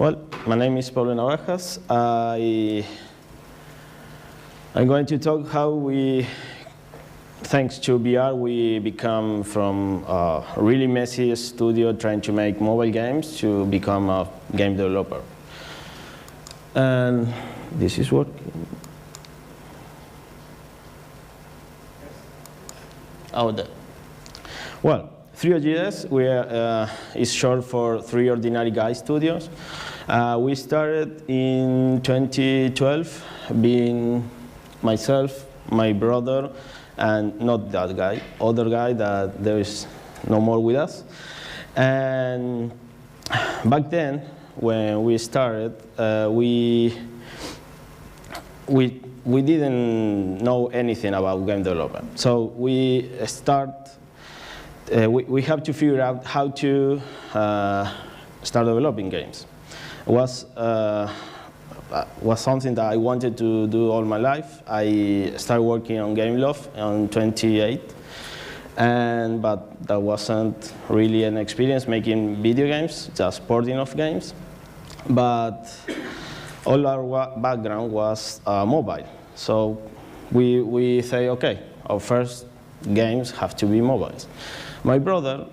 Well, my name is Pablo Navajas. I'm going to talk how we, thanks to VR, we become from a really messy studio trying to make mobile games to become a game developer. And this is working. Oh, that. Well, TheVirtualReport.biz is short for Three Ordinary Guys Studios. We started in 2012, being myself, my brother, and not that guy, other guy that there is no more with us. And back then, when we started, we didn't know anything about game development. So we have to figure out how to start developing games. It was something that I wanted to do all my life. I started working on Gameloft in 2008, but that wasn't really an experience making video games, just porting of games. But all our background was mobile. So we say, okay, our first games have to be mobiles. My brother,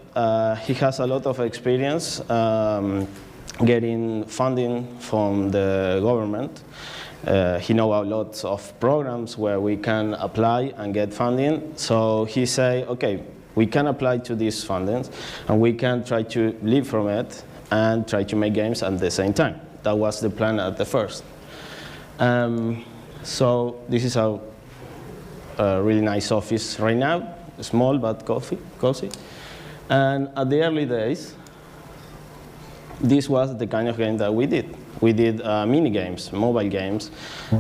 he has a lot of experience getting funding from the government. He knows a lot of programs where we can apply and get funding. So he said, okay, we can apply to these fundings, and we can try to live from it and try to make games at the same time. That was the plan at the first. So this is a really nice office right now, small but cozy. And at the early days, this was the kind of game that we did. We did mini games, mobile games,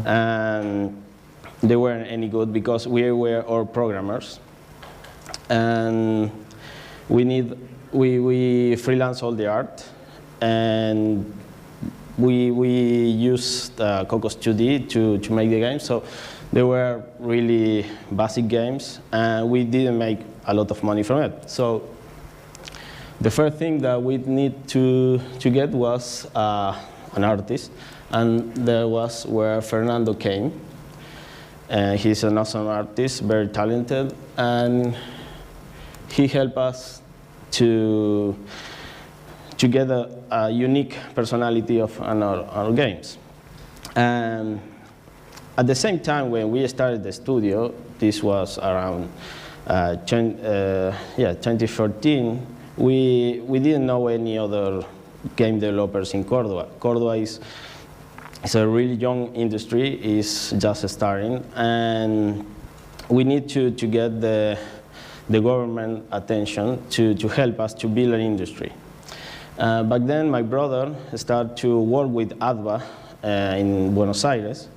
and they weren't any good because we were all programmers. And we freelance all the art, and we used Cocos 2D to make the games. So they were really basic games, and we didn't make a lot of money from it. So the first thing that we need to get was an artist, and there was where Fernando came. He's an awesome artist, very talented, and he helped us to get a unique personality of our games. And at the same time, when we started the studio, this was around 2014, we didn't know any other game developers in Córdoba. Córdoba is a really young industry, is just starting, and we need to get the government attention to help us to build an industry. Back then, my brother started to work with ADVA in Buenos Aires.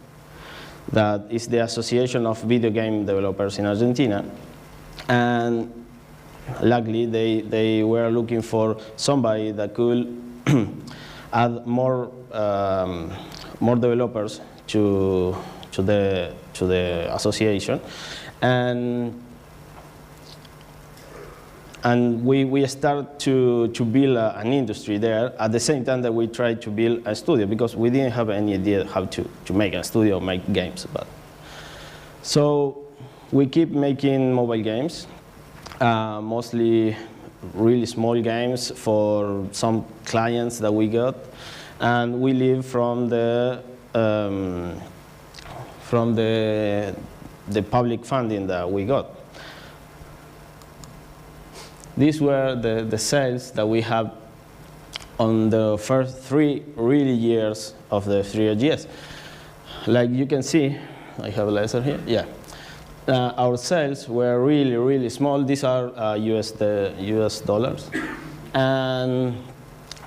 That is the Association of Video Game Developers in Argentina. And luckily, they were looking for somebody that could add more developers to the association, and we started to build an industry there at the same time that we tried to build a studio, because we didn't have any idea how to make a studio or make games. So we keep making mobile games. Mostly really small games for some clients that we got, and we live from the public funding that we got. These were the sales that we have on the first 3 really years of the 3 years. Like you can see, I have a laser here. Yeah. Our sales were really, really small. These are US dollars. And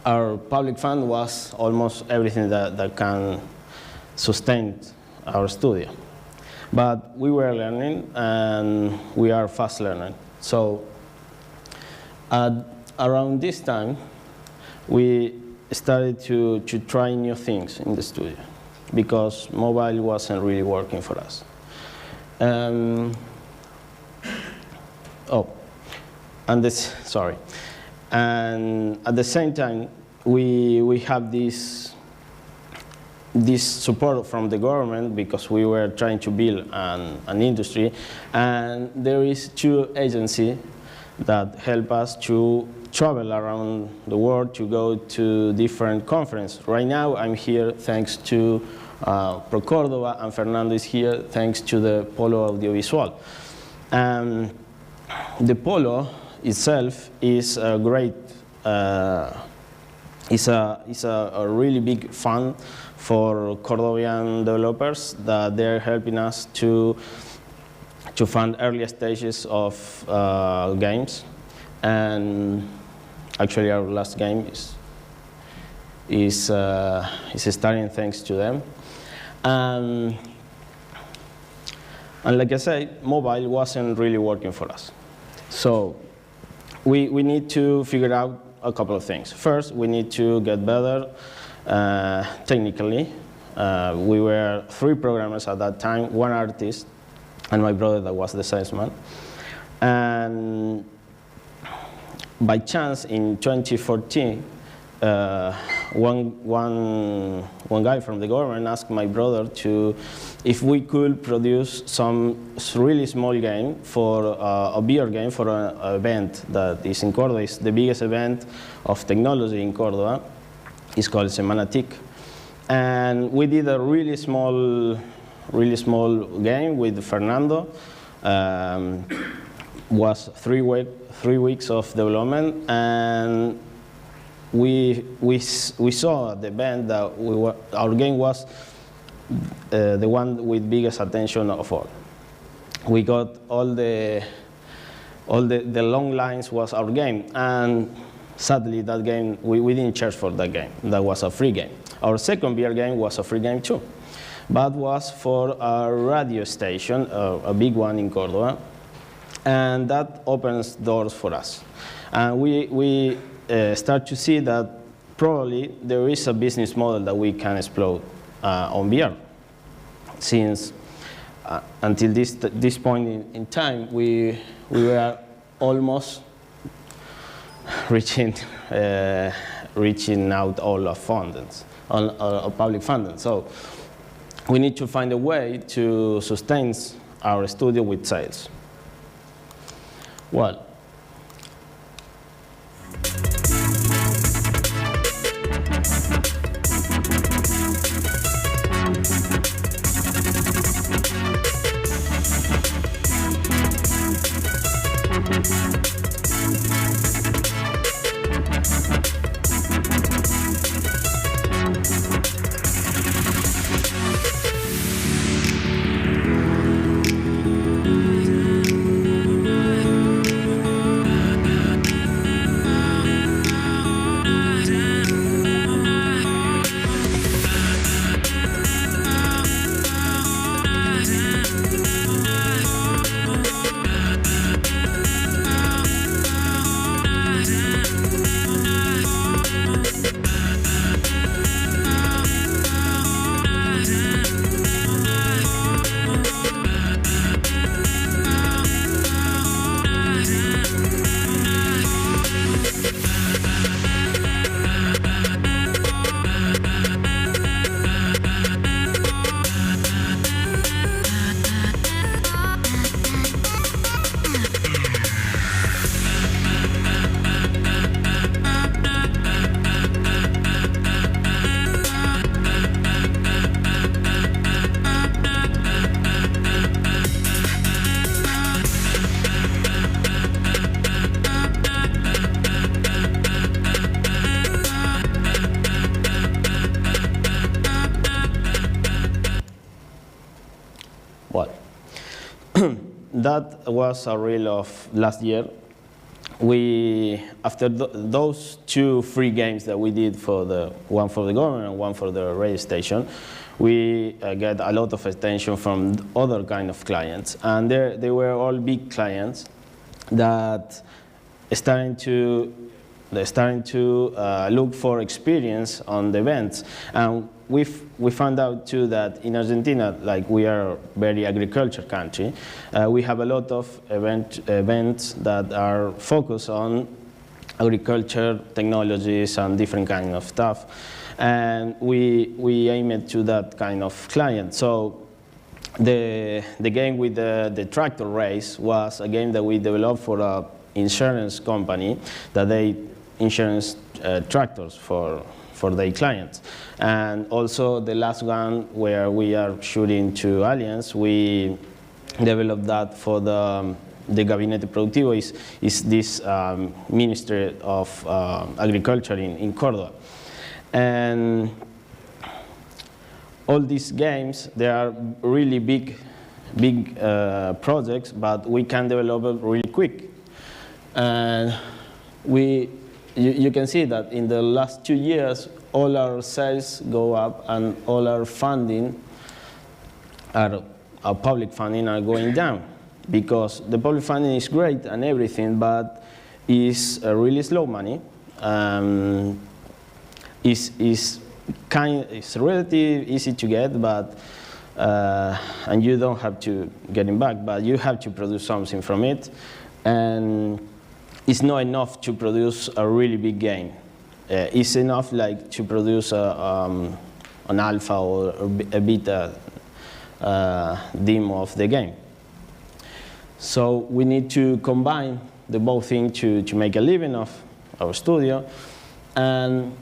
our public fund was almost everything that can sustain our studio. But we were learning, and we are fast learning. So around this time, we started to try new things in the studio, because mobile wasn't really working for us. And at the same time, we have this this support from the government because we were trying to build an industry, and there is 2 agencies that help us to travel around the world to go to different conferences. Right now I'm here thanks to Pro Córdoba, and Fernando is here thanks to the Polo Audiovisual. The Polo itself is a great, is a really big fund for Cordobian developers that they're helping us to fund early stages of games. And actually our last game is starting thanks to them. And like I said, mobile wasn't really working for us. So we need to figure out a couple of things. First, we need to get better technically. We were 3 programmers at that time, 1 artist, and my brother that was the salesman. And by chance, in 2014, one guy from the government asked my brother if we could produce some really small game for a beer game for an event that is in Córdoba. It's the biggest event of technology in Córdoba. It's called Semana TIC. And we did a really small game with Fernando. Was 3 weeks of development, and we saw at the event that our game was the one with biggest attention of all. We got all the long lines was our game, and sadly that game we didn't charge for that game. That was a free game. Our second beer game was a free game too, but was for a radio station, a big one in Córdoba. And that opens doors for us. And we start to see that probably there is a business model that we can explore on VR. Since until this point in time, we were almost reaching out all of fundings, all public funding. So we need to find a way to sustain our studio with sales. Well, that was a reel of last year. After those 2 free games that we did, one for the government and one for the radio station, we get a lot of attention from other kind of clients. And they were all big clients that starting to look for experience on the events. And we found out too that in Argentina, like we are a very agriculture country, we have a lot of events that are focused on agriculture, technologies, and different kind of stuff. And we aimed to that kind of client. So the game with the tractor race was a game that we developed for an insurance company that they insurance tractors for their clients. And also the last one where we are shooting to aliens, we developed that for the Gabinete Productivo, is this Ministry of Agriculture in Córdoba. And all these games, they are really big projects, but we can develop it really quick. And you can see that in the last 2 years, all our sales go up and all our funding, our public funding, are going down, because the public funding is great and everything, but it's really slow money. It's relatively easy to get, but and you don't have to get it back, but you have to produce something from it, and it's not enough to produce a really big game. It's enough like to produce an alpha or a beta demo of the game. So we need to combine the both things to make a living of our studio. And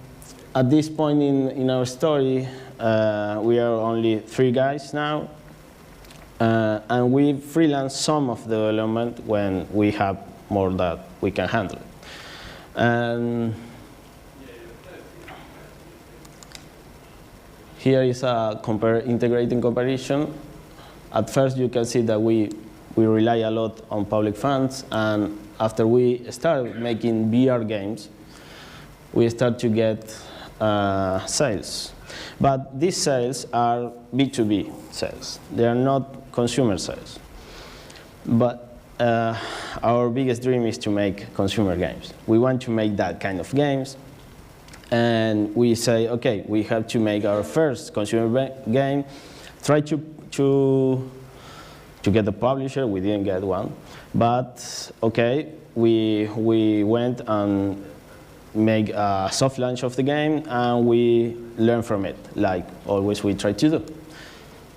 at this point in our story, we are only 3 guys now, and we freelance some of the development when we have more that we can handle. And here is a integrating comparison. At first, you can see that we rely a lot on public funds, and after we started making VR games, we start to get sales. But these sales are B2B sales. They are not consumer sales. But our biggest dream is to make consumer games. We want to make that kind of games. And we say, okay, we have to make our first consumer game, try to get a publisher. We didn't get one. But, okay, we went and make a soft launch of the game, and we learn from it, like always we try to do.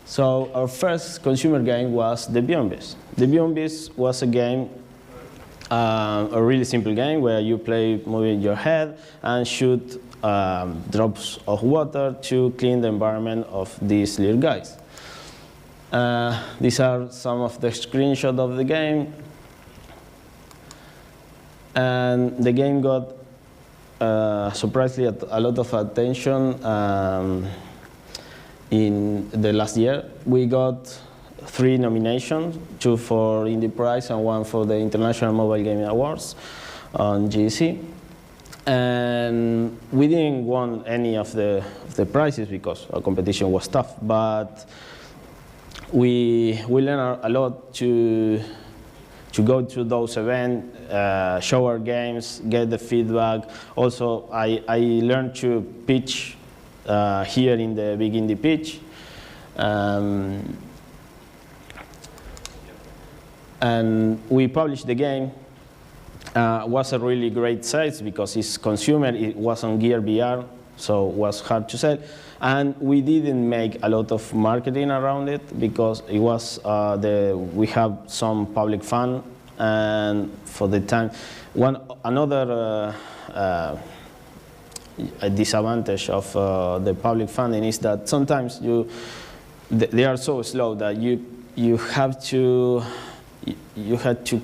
So our first consumer game was TheVirtualReport.biz. TheVirtualReport.biz was a game, a really simple game where you play moving your head and shoot drops of water to clean the environment of these little guys. These are some of the screenshots of the game. And the game got surprisingly a lot of attention in the last year. We got 3 nominations, 2 for Indie Prize and 1 for the International Mobile Gaming Awards on GDC. And we didn't win any of the prizes because our competition was tough, but we learned a lot to go to those events, show our games, get the feedback. Also, I learned to pitch here in the Big Indie Pitch. And we published the game. Was a really great sales because it's consumer, it was on Gear VR, so it was hard to sell. And we didn't make a lot of marketing around it because it was we have some public fund, and for the time, another disadvantage of the public funding is that sometimes they are so slow that you have to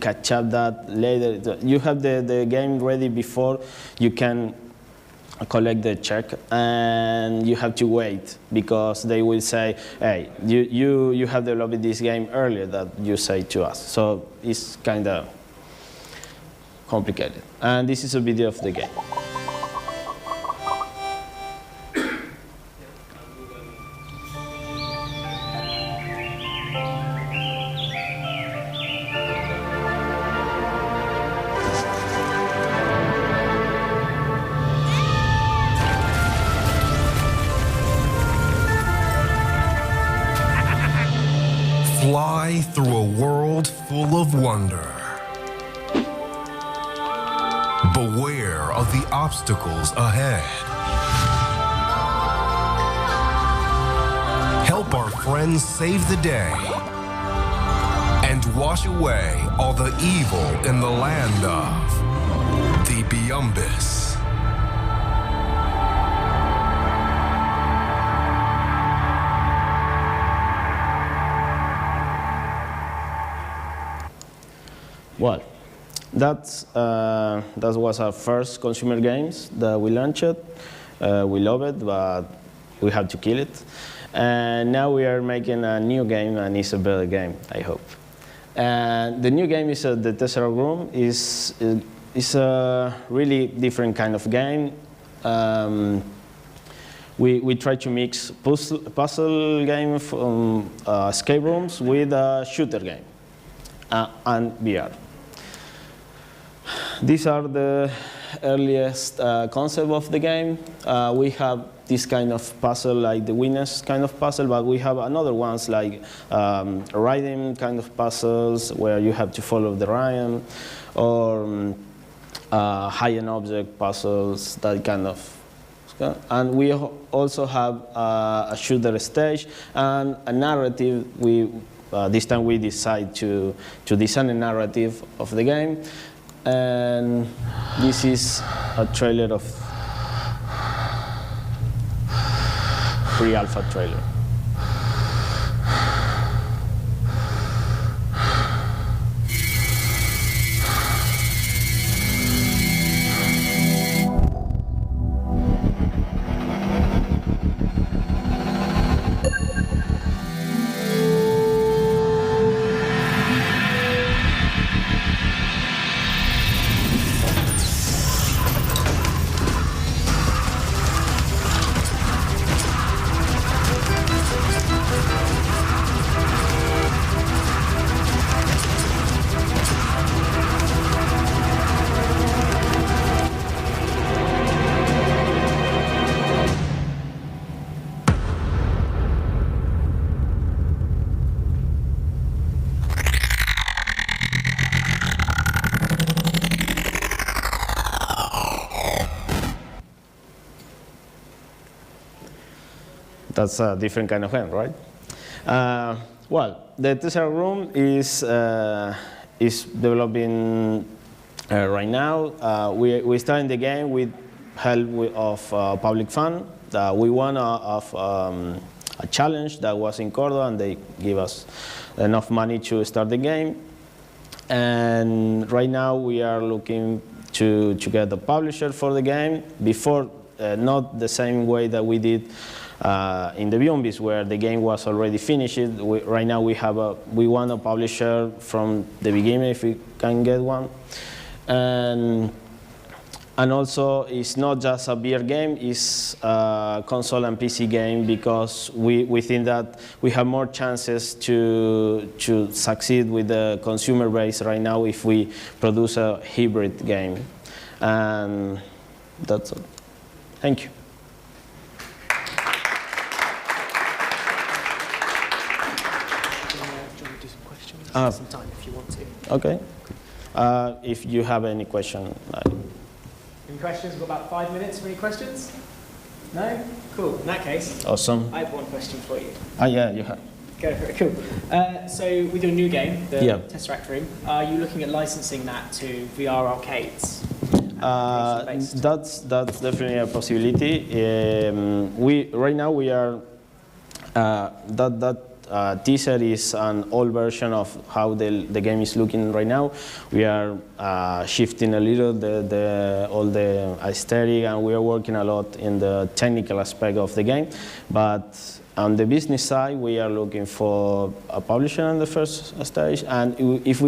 catch up that later. You have the game ready before you can collect the check, and you have to wait because they will say, hey, you have developed this game earlier than you say to us. So it's kind of complicated. And this is a video of the game. Fly through a world full of wonder. Beware of the obstacles ahead. friends save the day and wash away all the evil in the land of the Beyumbis. Well, that was our first consumer games that we launched. We love it, but we had to kill it. And now we are making a new game, and it's a better game, I hope. And the new game is The Tesseract Room. It's a really different kind of game. We try to mix puzzle game from escape rooms with a shooter game and VR. These are the earliest concept of the game. We have this kind of puzzle, like the winners kind of puzzle, but we have another ones like riding kind of puzzles where you have to follow the rhyme, or high-end object puzzles, that kind of. And we also have a shooter stage and a narrative. This time we decide to design a narrative of the game. And this is a trailer of pre-alpha trailer. That's a different kind of game, right? Well, the Tesseract Room is developing right now. We started the game with help of public fund. We won a challenge that was in Córdoba, and they gave us enough money to start the game. And right now we are looking to get a publisher for the game. Before, not the same way that we did in the Beyumbis, where the game was already finished. Right now we want a publisher from the beginning, if we can get one. And also, it's not just a VR game, it's a console and PC game, because we think that we have more chances to succeed with the consumer base right now if we produce a hybrid game. And that's all. Thank you. Some time if you want to. Okay. If you have any question. Any questions? We've got about 5 minutes for any questions? No? Cool. In that case, awesome. I have one question for you. Yeah, you have. Go for it. Cool. So with your new game, the Yeah. Tesseract Room, are you looking at licensing that to VR arcades? That's definitely a possibility. Right now we are teaser is an old version of how the game is looking right now. We are shifting a little all the aesthetic, and we are working a lot in the technical aspect of the game. But on the business side, we are looking for a publisher on the first stage. And if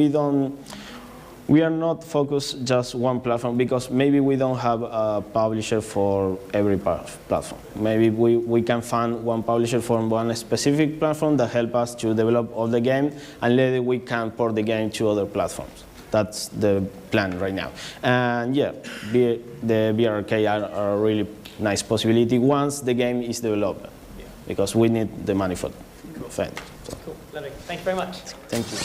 we are not focused just one platform, because maybe we don't have a publisher for every platform. Maybe we can find one publisher for one specific platform that help us to develop all the game, and later we can port the game to other platforms. That's the plan right now. And yeah, the VR arcade are a really nice possibility once the game is developed, because we need the money for it. Cool. Lovely. Thank you very much. Thank you.